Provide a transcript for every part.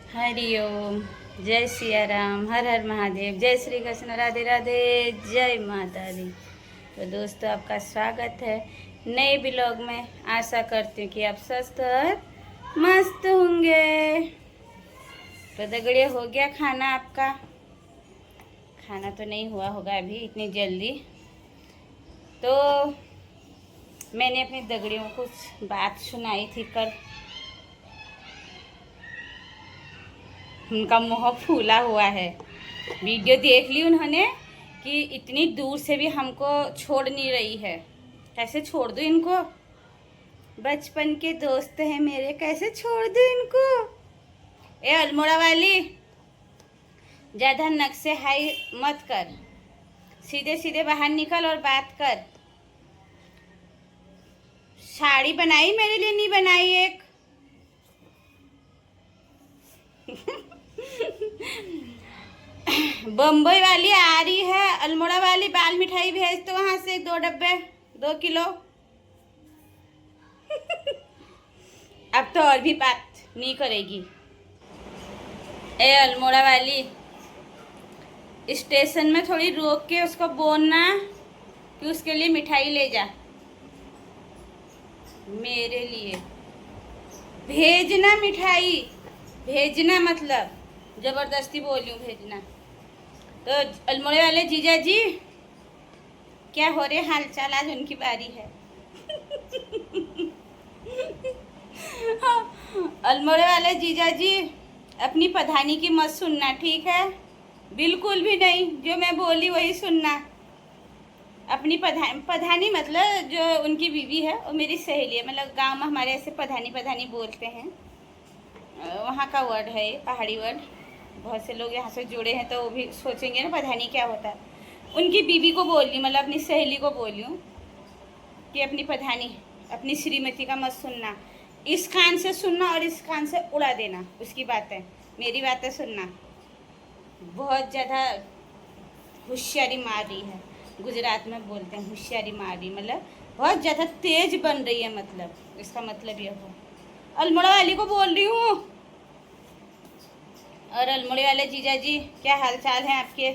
हरि ओम। जय सिया राम, हर हर महादेव, जय श्री कृष्ण, राधे राधे, जय माता दी। तो दोस्तों, आपका स्वागत है नए ब्लॉग में। आशा करती हूँ कि आप स्वस्थ और मस्त होंगे। तो दगड़िया, हो गया खाना आपका? खाना तो नहीं हुआ होगा अभी इतनी जल्दी। तो मैंने अपनी दगड़ियों को कुछ बात सुनाई थी कल। उनका मुंह फूला हुआ है। वीडियो देख ली उन्होंने कि इतनी दूर से भी हमको छोड़ नहीं रही है। कैसे छोड़ दूँ इनको? बचपन के दोस्त हैं मेरे, कैसे छोड़ दूँ इनको? ए अल्मोड़ा वाली, ज़्यादा नक से हाई मत कर, सीधे सीधे बाहर निकल और बात कर। साड़ी बनाई मेरे लिए? नहीं बनाई एक? बम्बई वाली आ रही है, अल्मोड़ा वाली बाल मिठाई भेज तो वहां से 2 डब्बे, 2 किलो। अब तो और भी बात नहीं करेगी। ए अल्मोड़ा वाली, स्टेशन में थोड़ी रोक के उसको बोलना कि उसके लिए मिठाई ले जा। मेरे लिए भेजना मिठाई, भेजना मतलब जबरदस्ती बोली हूँ भेजना। तो अल्मोड़े वाले जीजा जी, क्या हो रहे हाल चाल? आज उनकी बारी है। अल्मोड़े वाले जीजा जी, अपनी पधानी की मत सुनना, ठीक है? बिल्कुल भी नहीं, जो मैं बोली वही सुनना। अपनी पधानी मतलब जो उनकी बीवी है वो मेरी सहेली है। मतलब गांव में हमारे ऐसे पधानी पधानी बोलते हैं। वहाँ का वर्ड है ये, पहाड़ी वर्ड। बहुत से लोग यहाँ से जुड़े हैं तो वो भी सोचेंगे ना पधानी क्या होता है। उनकी बीवी को बोल ली, मतलब अपनी सहेली को बोली हूँ कि अपनी पधानी, अपनी श्रीमती का मत सुनना। इस कान से सुनना और इस कान से उड़ा देना उसकी बातें, मेरी बातें सुनना। बहुत ज़्यादा होशियारी मार रही है, गुजरात में बोलते हैं होशियारी मार रही, मतलब बहुत ज़्यादा तेज बन रही है। मतलब इसका मतलब यह हो। अल्मोड़ा वाली को बोल रही हूँ। और अल्मोड़े वाले जीजा जी, क्या हाल चाल है आपके?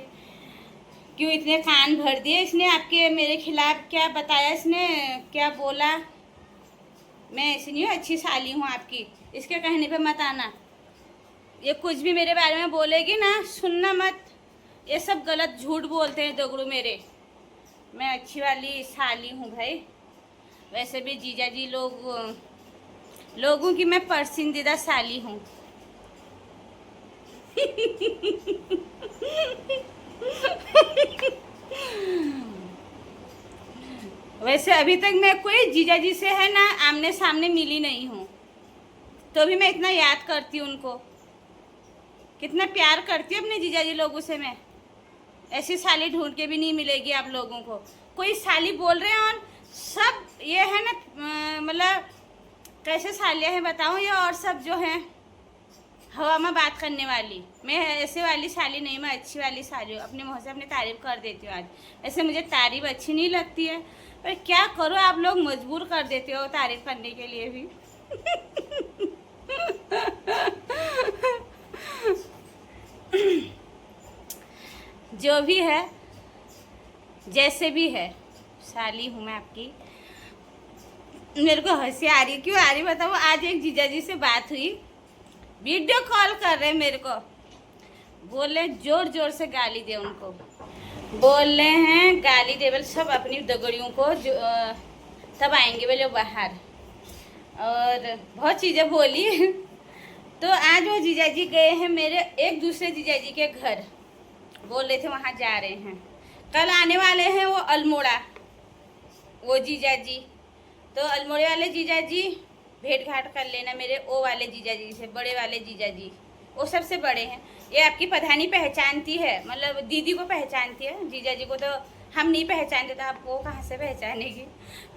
क्यों इतने कान भर दिए इसने आपके मेरे खिलाफ? क्या बताया इसने, क्या बोला? मैं ऐसी नहीं हूँ, अच्छी साली हूँ आपकी, इसके कहने पे मत आना। ये कुछ भी मेरे बारे में बोलेगी ना, सुनना मत। ये सब गलत झूठ बोलते हैं दगड़ू मेरे। मैं अच्छी वाली साली हूँ भाई। वैसे भी जीजा जी लोगों की मैं पसंदीदा साली हूँ। वैसे अभी तक मैं कोई जीजा जी से है ना आमने सामने मिली नहीं हूँ, तो भी मैं इतना याद करती हूँ उनको, कितना प्यार करती हूँ अपने जीजा जी लोगों से मैं। ऐसी साली ढूंढ के भी नहीं मिलेगी आप लोगों को। कोई साली बोल रहे हैं और सब ये है ना, मतलब कैसे सालियाँ हैं बताऊँ ये? और सब जो हैं हवा में बात करने वाली। मैं ऐसे वाली साली नहीं, मैं अच्छी वाली साली हूँ। अपने मुँह से अपनी तारीफ कर देती हूँ। आज ऐसे मुझे तारीफ अच्छी नहीं लगती है, पर क्या करो, आप लोग मजबूर कर देते हो तारीफ करने के लिए भी। जो भी है, जैसे भी है, साली हूँ मैं आपकी। मेरे को हंसी आ रही, क्यों आ रही बताओ? आज एक जीजा जी से बात हुई, वीडियो कॉल कर रहे मेरे को, बोले जोर जोर से गाली दे उनको। बोल रहे हैं गाली दे, बोले सब अपनी दगड़ियों को जो तब आएंगे बोले बाहर, और बहुत चीज़ें बोली। तो आज वो जीजा जी गए हैं मेरे एक दूसरे जीजा जी के घर, बोल रहे थे वहाँ जा रहे हैं, कल आने वाले हैं वो अल्मोड़ा, वो जीजा जी। तो अल्मोड़े वाले जीजा जी भेंट घाट कर लेना मेरे ओ वाले जीजा जी से, बड़े वाले जीजा जी, वो सबसे बड़े हैं। ये आपकी पधानी पहचानती है, मतलब दीदी को पहचानती है, जीजा जी को तो हम नहीं पहचानते, तो आप वो कहाँ से पहचानेगी?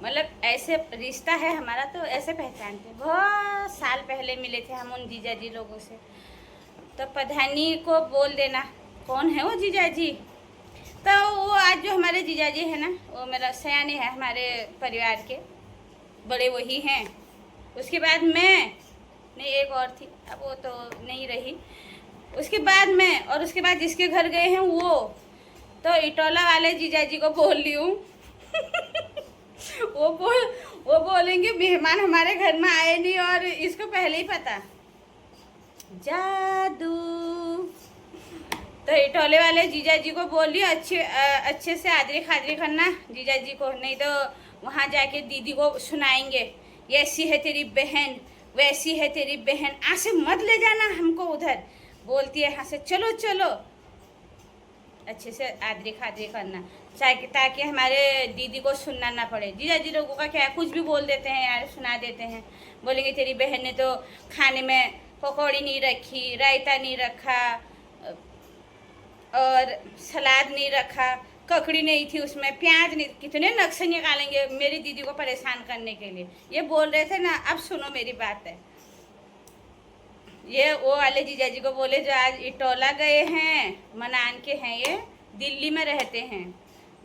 मतलब ऐसे रिश्ता है हमारा, तो ऐसे पहचानते। बहुत साल पहले मिले थे हम उन जीजा जी लोगों से। तो पधानी को बोल देना कौन है वो जीजा जी। तो वो आज जो हमारे जीजा जी है ना, वो मेरा सयाने है, हमारे परिवार के बड़े वही हैं। उसके बाद मैं, नहीं एक और थी, अब वो तो नहीं रही। उसके बाद मैं, और उसके बाद जिसके घर गए हैं वो तो इटोला वाले जीजा जी को बोल रही हूँ वो बोलेंगे मेहमान हमारे घर में आए नहीं और इसको पहले ही पता। जादू। तो इटोले वाले जीजा जी को बोलिए अच्छे से आदरी खादरी करना जीजा जी को, नहीं तो वहाँ जाके दीदी को सुनाएंगे, ऐसी है तेरी बहन, वैसी है तेरी बहन, यहाँ से मत ले जाना हमको उधर, बोलती है यहाँ से चलो चलो। अच्छे से आदरी खादरी करना ताकि हमारे दीदी को सुनना ना पड़े। जीजा जी लोगों का क्या, कुछ भी बोल देते हैं यार, सुना देते हैं। बोलेंगे तेरी बहन ने तो खाने में पकौड़ी नहीं रखी, रायता नहीं रखा और सलाद नहीं रखा, ककड़ी नहीं थी उसमें, प्याज नहीं, कितने नक्शे निकालेंगे मेरी दीदी को परेशान करने के लिए। ये बोल रहे थे ना, अब सुनो मेरी बात है। ये वो वाले जीजा जी को बोले जो आज इटोला गए हैं, मनान के हैं, ये दिल्ली में रहते हैं,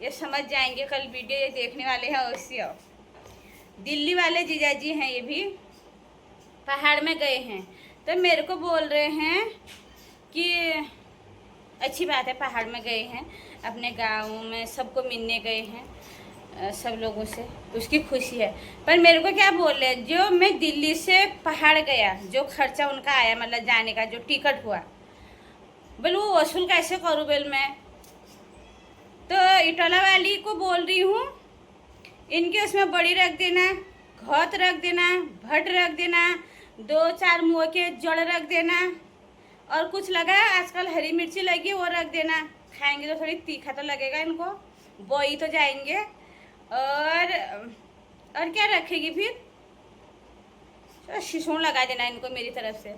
ये समझ जाएंगे, कल वीडियो ये देखने वाले हैं। अवश्य दिल्ली वाले जीजा जी हैं, ये भी पहाड़ में गए हैं। तो मेरे को बोल रहे हैं कि अच्छी बात है, पहाड़ में गए हैं, अपने गाँव में सबको मिलने गए हैं, सब लोगों से, उसकी खुशी है। पर मेरे को क्या बोल रहे हैं, जो मैं दिल्ली से पहाड़ गया, जो खर्चा उनका आया, मतलब जाने का जो टिकट हुआ, बोल वो वसूल कैसे करूँ बोल मैं। तो इटोला वाली को बोल रही हूँ, इनके उसमें बड़ी रख देना, घौत रख देना, भट रख देना, 2-4 मुँह के जड़ रख देना, और कुछ लगा आजकल हरी मिर्ची लगी वो रख देना। खाएंगे तो थोड़ी तीखा तो लगेगा इनको, बोई तो जाएंगे। और क्या रखेगी फिर, शिशुण लगा देना इनको मेरी तरफ से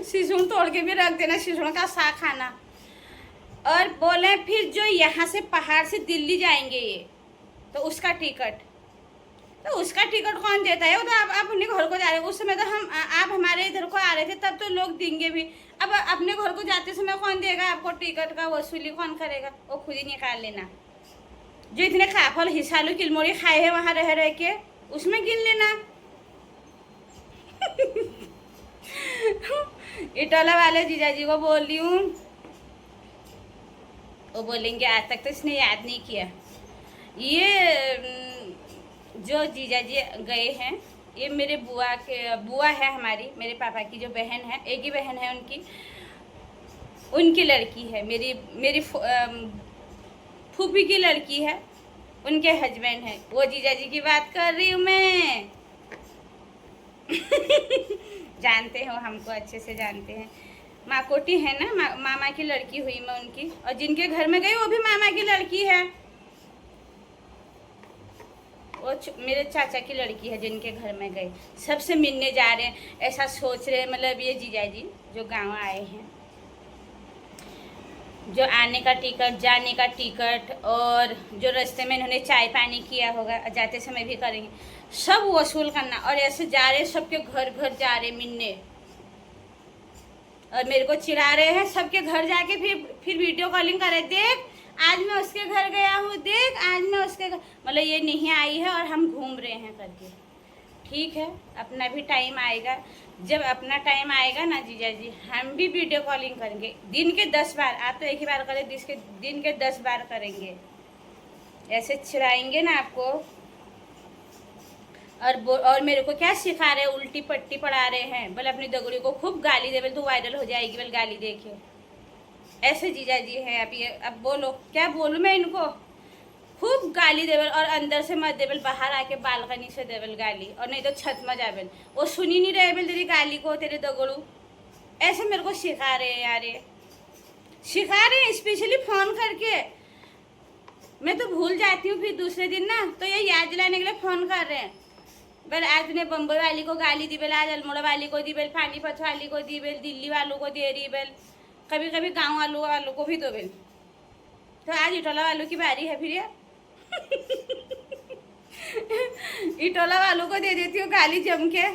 शिशुण तोड़ के भी रख देना, शिशुण का साग खाना। और बोले फिर जो यहाँ से पहाड़ से दिल्ली जाएंगे ये, तो उसका टिकट, तो उसका टिकट कौन देता है? वो तो आप अपने घर को जा रहे हो, उस समय तो आप हमारे इधर को आ रहे थे, तब तो लोग देंगे भी। अब अपने घर को जाते समय कौन देगा आपको टिकट का वसूली, कौन करेगा? वो खुद ही निकाल लेना। जो इतने खाफल हिसालू किलमोड़ी खाए हैं वहाँ रह के, उसमें गिन लेना इटोला वाले जीजा जी को बोल रही हूँ, वो बोलेंगे आज तक तो इसने याद नहीं किया। ये जो जीजा जी गए हैं, ये मेरे बुआ है हमारी, मेरे पापा की जो बहन है, एक ही बहन है उनकी लड़की है, मेरी फूफी की लड़की है, उनके हस्बैंड है, वो जीजा जी की बात कर रही हूँ मैं जानते हो, हमको अच्छे से जानते हैं। माकोटी है ना, मामा की लड़की हुई मैं उनकी, और जिनके घर में गई वो भी मामा की लड़की है, वो मेरे चाचा की लड़की है जिनके घर में गए। सबसे मिलने जा रहे हैं, ऐसा सोच रहे हैं। मतलब ये जीजा जी जो गांव आए हैं, जो आने का टिकट, जाने का टिकट, और जो रास्ते में इन्होंने चाय पानी किया होगा, जाते समय भी करेंगे, सब वसूल करना। और ऐसे जा रहे, सबके घर घर जा रहे मिलने, और मेरे को चिढ़ा रहे हैं। सबके घर जाके फिर वीडियो कॉलिंग करे, देख आज मैं उसके घर गया हूँ, देख आज मैं उसके घर, मतलब ये नहीं आई है और हम घूम रहे हैं करके। ठीक है, अपना भी टाइम आएगा, जब अपना टाइम आएगा ना जीजा जी, हम भी वीडियो कॉलिंग करेंगे, दिन के 10 बार। आप तो एक ही बार करें, दिन के 10 बार करेंगे, ऐसे चिढ़ाएंगे ना आपको। और मेरे को क्या सिखा रहे, उल्टी पट्टी पढ़ा रहे हैं, बोले अपनी दगड़ी को खूब गाली दे, बोले तू वायरल हो जाएगी, बोले गाली देखे। ऐसे जीजा जी हैं। अब बोलो, क्या बोलूँ मैं इनको? खूब गाली देवल, और अंदर से मत देवल, बाहर आके बालकनी से देवल गाली, और नहीं तो छत में जावल। वो सुनी नहीं रहे तेरी गाली को, तेरे दगड़ू। ऐसे मेरे को सिखा रहे हैं यार, ये सिखा रहे हैं स्पेशली फ़ोन करके। मैं तो भूल जाती हूँ फिर दूसरे दिन ना, तो ये याद दिलाने के लिए फ़ोन कर रहे हैं। बल आज तूने बम्बई वाली को गाली दी, बेल आज अल्मोड़ा वाली को दी, बेल पानीपत वाली को दी, बेल दिल्ली वालों को दे रही, बेल कभी कभी गाँव वालों को भी दो बेल। तो आज इटोला वालों की बारी है फिर ये इटोला वालों को दे देती हूँ गाली जम के।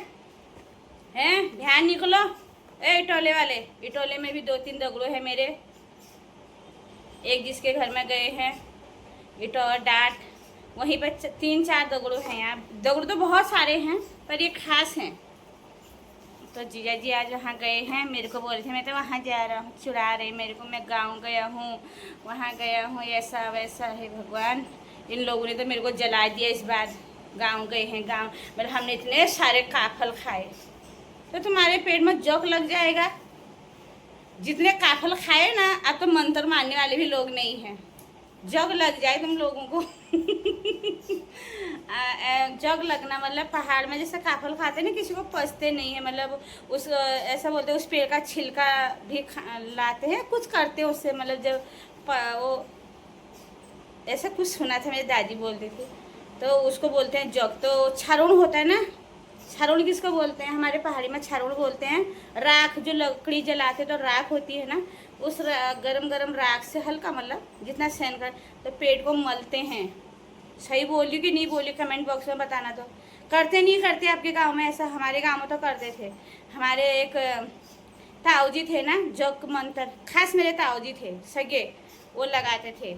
हैं, ध्यान निकलो ए इटोले वाले। इटोले में भी 2-3 दगड़ू है मेरे, एक जिसके घर में गए हैं इटोर डाट, वहीं पर 3-4 दगड़ू हैं। यहाँ दगड़ू तो बहुत सारे हैं, पर ये खास हैं। तो जीजा जी आज वहाँ गए हैं, मेरे को बोल रहे थे मैं तो वहाँ जा रहा हूँ, चिढ़ा रहे मेरे को, मैं गाँव गया हूँ, वहाँ गया हूँ, ऐसा वैसा है। भगवान, इन लोगों ने तो मेरे को जला दिया इस बार। गाँव गए हैं, गाँव मतलब हमने इतने सारे काफल खाए, तो तुम्हारे पेट में जग लग जाएगा। जितने काफल खाए ना, अब तो मंत्र मानने वाले भी लोग नहीं हैं। जग लग जाए तुम लोगों को। जग लगना मतलब पहाड़ में जैसे काफल खाते ना, किसी को पचते नहीं है, मतलब उस ऐसा बोलते हैं उस पेड़ का छिलका भी लाते हैं, कुछ करते हैं उससे, मतलब जब वो ऐसा कुछ सुना था, मेरी दादी बोलती थी। तो उसको बोलते हैं जग। तो छारुण होता है ना, छारुण किसको बोलते हैं, हमारे पहाड़ी में छारुण बोलते हैं। राख, जो लकड़ी जलाते तो राख होती है ना, उस गरम गरम राख से हल्का मतलब जितना सहन कर, तो पेट को मलते हैं। सही बोली कि नहीं बोली, कमेंट बॉक्स में बताना। तो करते नहीं करते आपके गांव में ऐसा? हमारे गांव में तो करते थे। हमारे एक ताऊ जी थे ना, जग मंत्र, खास मेरे ताऊ जी थे सगे, वो लगाते थे।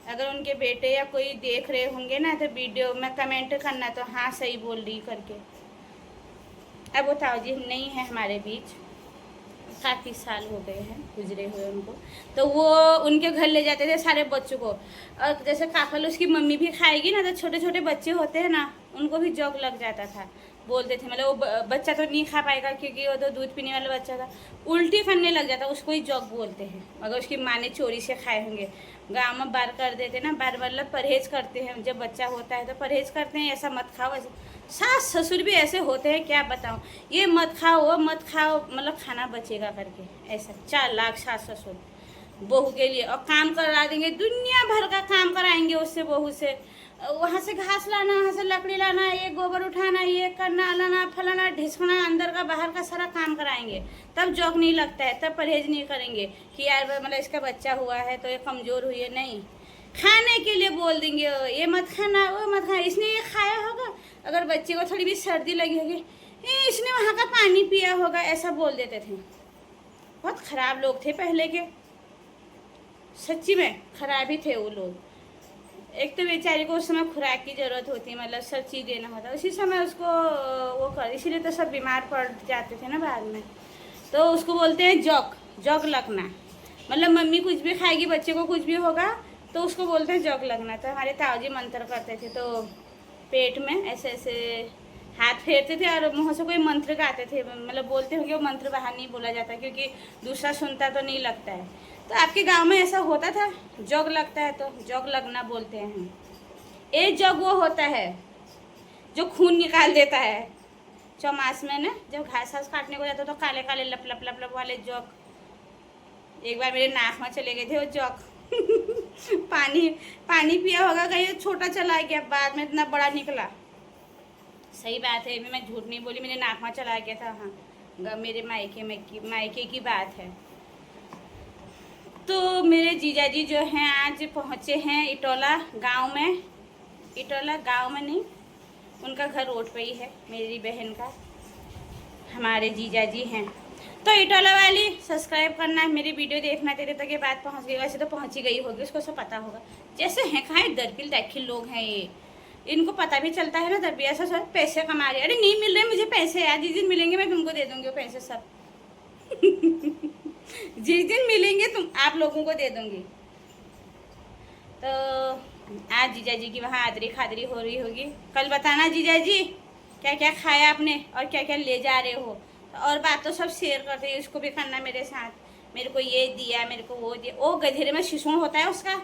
अगर उनके बेटे या कोई देख रहे होंगे ना, तो वीडियो में कमेंट करना, तो हाँ सही बोल रही करके। अब वो ताऊ जी नहीं है हमारे बीच, काफ़ी साल हो गए हैं गुजरे हुए उनको। तो वो उनके घर ले जाते थे सारे बच्चों को, और जैसे काफल उसकी मम्मी भी खाएगी ना, तो छोटे छोटे बच्चे होते हैं ना, उनको भी जग लग जाता था। बोलते थे मतलब वो बच्चा तो नहीं खा पाएगा क्योंकि वो तो दूध पीने वाला बच्चा था, उल्टी करने लग जाता, उसको ही जग बोलते हैं। अगर उसकी माँ ने चोरी से खाए होंगे। गाँव में बार कर देते ना, बार मतलब परहेज करते हैं, जब बच्चा होता है तो परहेज करते हैं, ऐसा मत खाओ ऐसा। सास ससुर भी ऐसे होते हैं, क्या बताऊँ, ये मत खाओ वो मत खाओ, मतलब खाना बचेगा करके, ऐसा 4 लाख सास ससुर बहू के लिए, और काम करा देंगे, दुनिया भर का काम कराएंगे उससे, बहू से। वहाँ से घास लाना, वहाँ से लकड़ी लाना, ये गोबर उठाना, ये करना, लाना फलाना ढिसकना, अंदर का बाहर का सारा काम कराएंगे, तब जॉग नहीं लगता है, तब परहेज नहीं करेंगे कि यार मतलब इसका बच्चा हुआ है तो ये कमज़ोर हुई है। नहीं, खाने के लिए बोल देंगे, ये मत खाना वो मत खाना, इसने ये खाया होगा। अगर बच्चे को थोड़ी भी सर्दी लगी होगी, इसने वहाँ का पानी पिया होगा, ऐसा बोल देते थे। बहुत ख़राब लोग थे पहले के, सच्ची में ख़राब ही थे वो लोग। एक तो बेचारे को उस समय खुराक की ज़रूरत होती है, मतलब सब चीज़ देना होता है उसी समय उसको, वो कर, इसीलिए तो सब बीमार पड़ जाते थे ना बाद में। तो उसको बोलते हैं जग, जग लगना, मतलब मम्मी कुछ भी खाएगी, बच्चे को कुछ भी होगा तो उसको बोलते हैं जग लगना। तो हमारे ताऊ जी मंत्र करते थे, तो पेट में ऐसे ऐसे हाथ फेरते थे और मुँह से कोई मंत्र गाते थे, मतलब बोलते होंगे वो मंत्र बाहर नहीं बोला जाता क्योंकि दूसरा सुनता तो नहीं लगता है। तो आपके गांव में ऐसा होता था? जग लगता है तो जग लगना बोलते हैं। एक जग वो होता है जो खून निकाल देता है चौमास में ना, जब घास घास काटने को जाता तो काले काले लप लप लप लप वाले जग। एक बार मेरे नाक में चले गए थे वो जग। पानी पिया होगा कहीं, छोटा चला गया, बाद में इतना बड़ा निकला। सही बात है, मैं झूठ नहीं बोली, मेरे नाक में चला गया था। हाँ, मेरे मायके की बात है। तो मेरे जीजा जी जो हैं आज पहुँचे हैं इटोला गांव में। इटोला गांव में नहीं, उनका घर रोड पे ही है, मेरी बहन का, हमारे जीजा जी हैं। तो इटोला वाली सब्सक्राइब करना, मेरी वीडियो देखना, तेरे तक ये बात पहुंच गई। वैसे तो पहुंच ही गई होगी, उसको सब पता होगा। जैसे हैं कहाँ दरकिल दाखिल लोग हैं ये, इनको पता भी चलता है ना दरबी, ऐसा सब पैसे कमा रहे। अरे नहीं मिल रहे मुझे पैसे यार, जिस दिन मिलेंगे मैं तुमको दे दूँगी वो पैसे सब। जिस दिन मिलेंगे तुम आप लोगों को दे दूँगी। तो आज जीजा जी की वहाँ आदरी खादरी हो रही होगी। कल बताना जीजा जी क्या क्या खाया आपने और क्या क्या ले जा रहे हो, और बात तो सब शेयर करते हैं, उसको भी करना मेरे साथ। मेरे को ये दिया, मेरे को वो दिया। ओ गधेरे में शिशुण होता है उसका,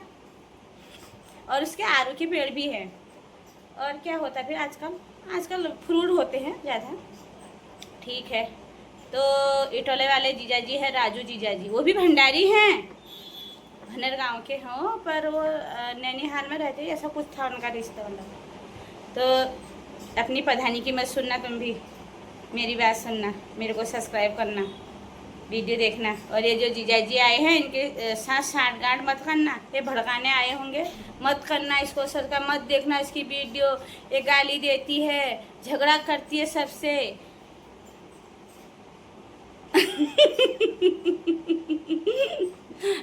और उसके आरू के पेड़ भी है। और क्या होता है फिर आजकल फ्रूट होते हैं ज़्यादा। ठीक है, तो इटोले वाले जीजा जी है राजू जीजा जी, वो भी भंडारी हैं, भनर गांव के हों, पर वो नैनीहाल में रहते, ऐसा कुछ था उनका रिश्ता वाला। तो अपनी प्रधानी की मत सुनना, तुम भी मेरी बात सुनना, मेरे को सब्सक्राइब करना, वीडियो देखना। और ये जो जीजा जी आए हैं इनके साथ साठ गांठ मत करना, ये भड़काने आए होंगे, मत करना इसको, सर का मत देखना इसकी वीडियो। ये गाली देती है, झगड़ा करती है सबसे।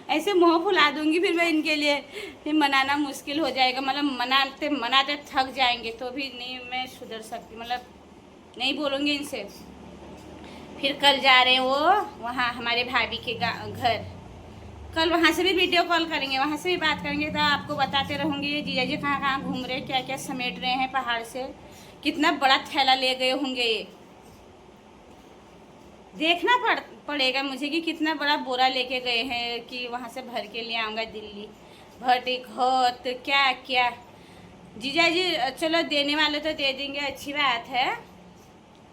ऐसे मुँह फुला दूंगी फिर मैं इनके लिए, फिर मनाना मुश्किल हो जाएगा, मतलब मनाते थक जाएंगे, तो भी नहीं मैं सुधर सकती, मतलब नहीं बोलूँगी इनसे। फिर कल जा रहे हैं वो वहाँ हमारे भाभी के घर। कल वहाँ से भी वीडियो कॉल करेंगे, वहाँ से भी बात करेंगे, तो आपको बताते रहूँगी जीजा जी कहाँ कहाँ घूम रहे, क्या क्या समेट रहे हैं पहाड़ से, कितना बड़ा थैला ले गए होंगे ये। देखना पड़ेगा मुझे कि कितना बड़ा बोरा लेके गए हैं कि वहाँ से भर के ले आऊँगा दिल्ली। भट्टी घोत क्या क्या। जीजा जी चलो देने वाले तो दे देंगे, अच्छी बात है,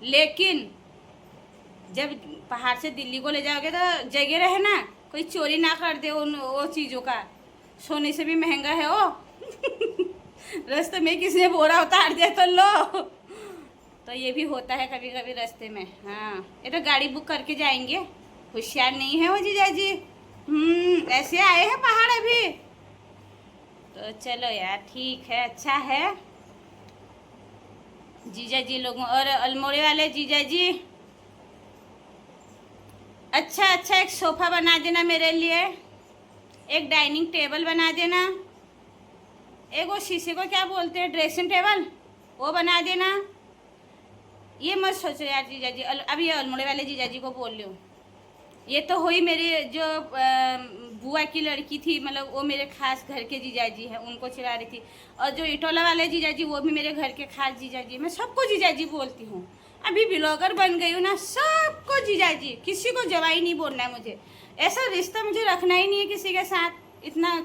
लेकिन जब पहाड़ से दिल्ली को ले जाओगे तो जगह रहे ना, कोई चोरी ना कर दे उन वो चीज़ों का। सोने से भी महंगा है वो। रास्ते में किसी ने बोरा उतार दिया तो लो, तो ये भी होता है कभी कभी रास्ते में। हाँ, ये तो गाड़ी बुक करके जाएंगे, होशियार नहीं है वो जीजा जी। ऐसे आए हैं पहाड़ अभी। तो चलो यार ठीक है, अच्छा है। जीजा जी लोगों और अल्मोड़े वाले जीजा जी, अच्छा अच्छा एक सोफ़ा बना देना मेरे लिए, एक डाइनिंग टेबल बना देना, एक वो शीशे को क्या बोलते हैं ड्रेसिंग टेबल, वो बना देना। ये मत सोचो यार जीजा जी, अब ये अल्मोड़े वाले जीजा जी को बोल रही हूँ। ये तो हुई मेरी जो बुआ की लड़की थी, मतलब वो मेरे खास घर के जीजा जी हैं, उनको चिढ़ा रही थी। और जो इटोला वाले जीजा जी वो भी मेरे घर के खास जीजा जी। मैं सबको जीजा जी बोलती हूँ, अभी ब्लॉगर बन गई हूँ ना, सबको जीजा जी, किसी को जवाई नहीं बोलना है मुझे। ऐसा रिश्ता मुझे रखना ही नहीं है किसी के साथ, इतना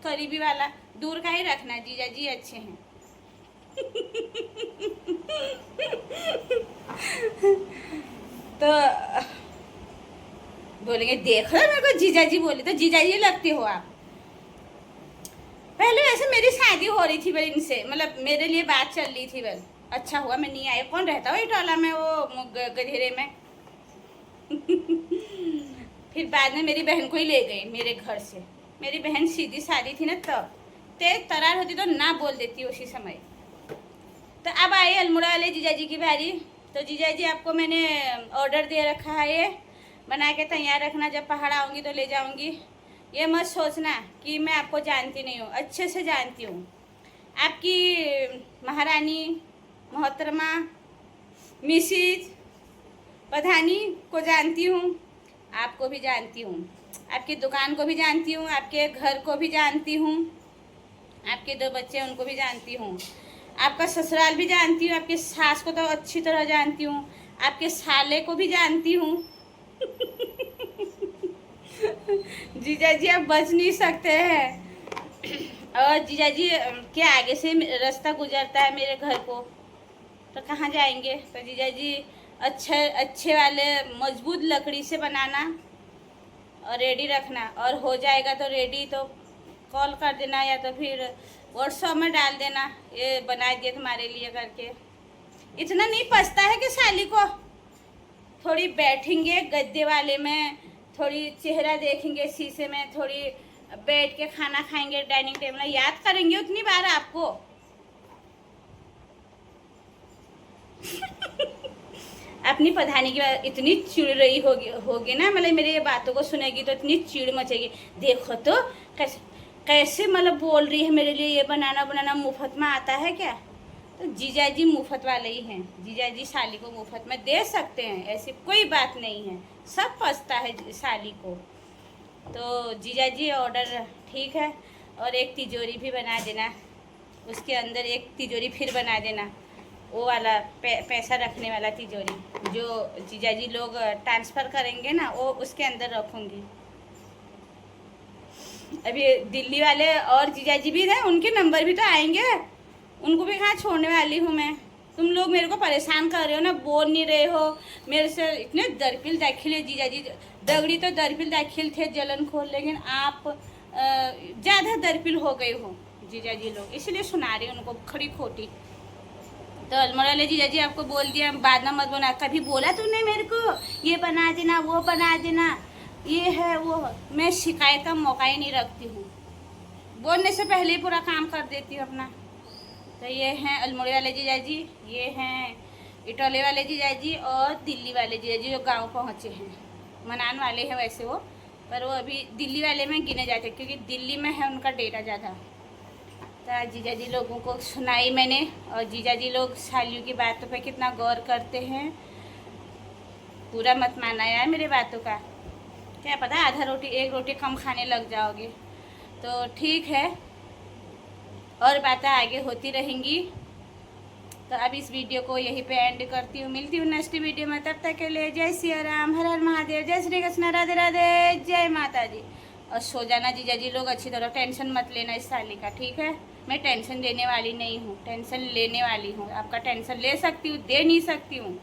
करीबी वाला दूर का ही रखना है। जीजा जी अच्छे हैं। तो बोलेंगे देख लो मेरे को जीजा जी बोले, तो जीजा जी लगती हो आप। पहले वैसे मेरी शादी हो रही थी बल इनसे, मतलब मेरे लिए बात चल रही थी बल। अच्छा हुआ मैं नहीं आई, कौन रहता हो इटोला में वो गधेरे में। फिर बाद में मेरी बहन को ही ले गई मेरे घर से। मेरी बहन सीधी सादी थी ना, तब तेज तरार होती तो ना बोल देती उसी समय। तो अब आई अल्मोड़ा वाले जीजा जी की बारी। तो जीजा जी आपको मैंने ऑर्डर दे रखा है, ये बना के तैयार रखना, जब पहाड़ आऊँगी तो ले जाऊँगी। ये मत सोचना कि मैं आपको जानती नहीं हूँ, अच्छे से जानती हूँ। आपकी महारानी मोहतरमा मिसिज प्रधानी को जानती हूँ, आपको भी जानती हूँ, आपकी दुकान को भी जानती हूँ, आपके घर को भी जानती हूँ, आपके 2 बच्चे उनको भी जानती हूँ, आपका ससुराल भी जानती हूँ, आपकी सास को तो अच्छी तरह जानती हूँ, आपके साले को भी जानती हूँ। जीजा जी आप बच नहीं सकते हैं। और जीजा जी के आगे से रास्ता गुजरता है मेरे घर को, तो कहाँ जाएंगे। तो जीजा जी अच्छे वाले मजबूत लकड़ी से बनाना और रेडी रखना, और हो जाएगा तो रेडी तो कॉल कर देना, या तो फिर व्हाट्सएप में डाल देना, ये बना दिए तुम्हारे लिए करके। इतना नहीं पछता है कि साली को थोड़ी बैठेंगे गद्दे वाले में, थोड़ी चेहरा देखेंगे शीशे में, थोड़ी बैठ के खाना खाएंगे डाइनिंग टेबल में, याद करेंगे उतनी बार आपको। अपनी प्रधानी की बात इतनी चिड़ रही होगी ना, मतलब मेरी ये बातों को सुनेगी तो इतनी चिड़ मचेगी। देखो तो कैसे मतलब बोल रही है मेरे लिए, ये बनाना मुफ्त में आता है क्या। तो जीजा जी मुफ्त वाले ही हैं, जीजा जी साली को मुफ्त में दे सकते हैं, ऐसी कोई बात नहीं है, सब पछता है साली को। तो जीजा जी ऑर्डर ठीक है। और एक तिजोरी भी बना देना, उसके अंदर एक तिजोरी फिर बना देना, वो वाला पैसा रखने वाला तिजोरी, जो जीजा जी लोग ट्रांसफ़र करेंगे ना, वो उसके अंदर रखूँगी। अभी दिल्ली वाले और जीजा जी भी हैं, उनके नंबर भी तो आएंगे, उनको भी कहाँ छोड़ने वाली हूँ मैं। तुम लोग मेरे को परेशान कर रहे हो ना, बोल नहीं रहे हो मेरे से। इतने दरपिल दाखिल है जीजा जी, दगड़ी तो दरपिल दाखिल थे जलन खोल, लेकिन आप ज़्यादा दरपिल हो गए हो जीजा जी लोग, इसलिए सुना रही उनको खड़ी खोटी। तो अल्मोड़ा वाले जीजा जी आपको बोल दिया, बाद में मत बोला, कभी बोला तूने मेरे को ये बना देना वो बना देना, ये है वो। मैं शिकायत का मौका ही नहीं रखती हूँ, बोलने से पहले ही पूरा काम कर देती हूँ अपना। तो ये हैं अल्मोड़े वाले जीजा जी, ये हैं इटौले वाले जीजा जी, और दिल्ली वाले जीजा जी जो गांव पहुँचे हैं। मनान वाले हैं वैसे वो, पर वो अभी दिल्ली वाले में गिने जाते क्योंकि दिल्ली में है उनका डेटा ज़्यादा। तो जीजा जी लोगों को सुनाई मैंने, और जीजा जी लोग सालियों की बातों पे कितना गौर करते हैं। पूरा मत मानना यार मेरे बातों का, क्या पता आधा रोटी एक रोटी कम खाने लग जाओगे। तो ठीक है, और बातें आगे होती रहेंगी। तो अब इस वीडियो को यहीं पे एंड करती हूँ, मिलती हूँ नेक्स्ट वीडियो में। तब तक के लिए जय सिया राम, हर हर महादेव, जय श्री कृष्ण, राधे राधे, जय माता जी। और सो जाना जीजा जी लोग अच्छी तरह, टेंशन मत लेना इस साली का, ठीक है। मैं टेंशन देने वाली नहीं हूँ, टेंशन लेने वाली हूँ। आपका टेंशन ले सकती हूँ, दे नहीं सकती हूँ।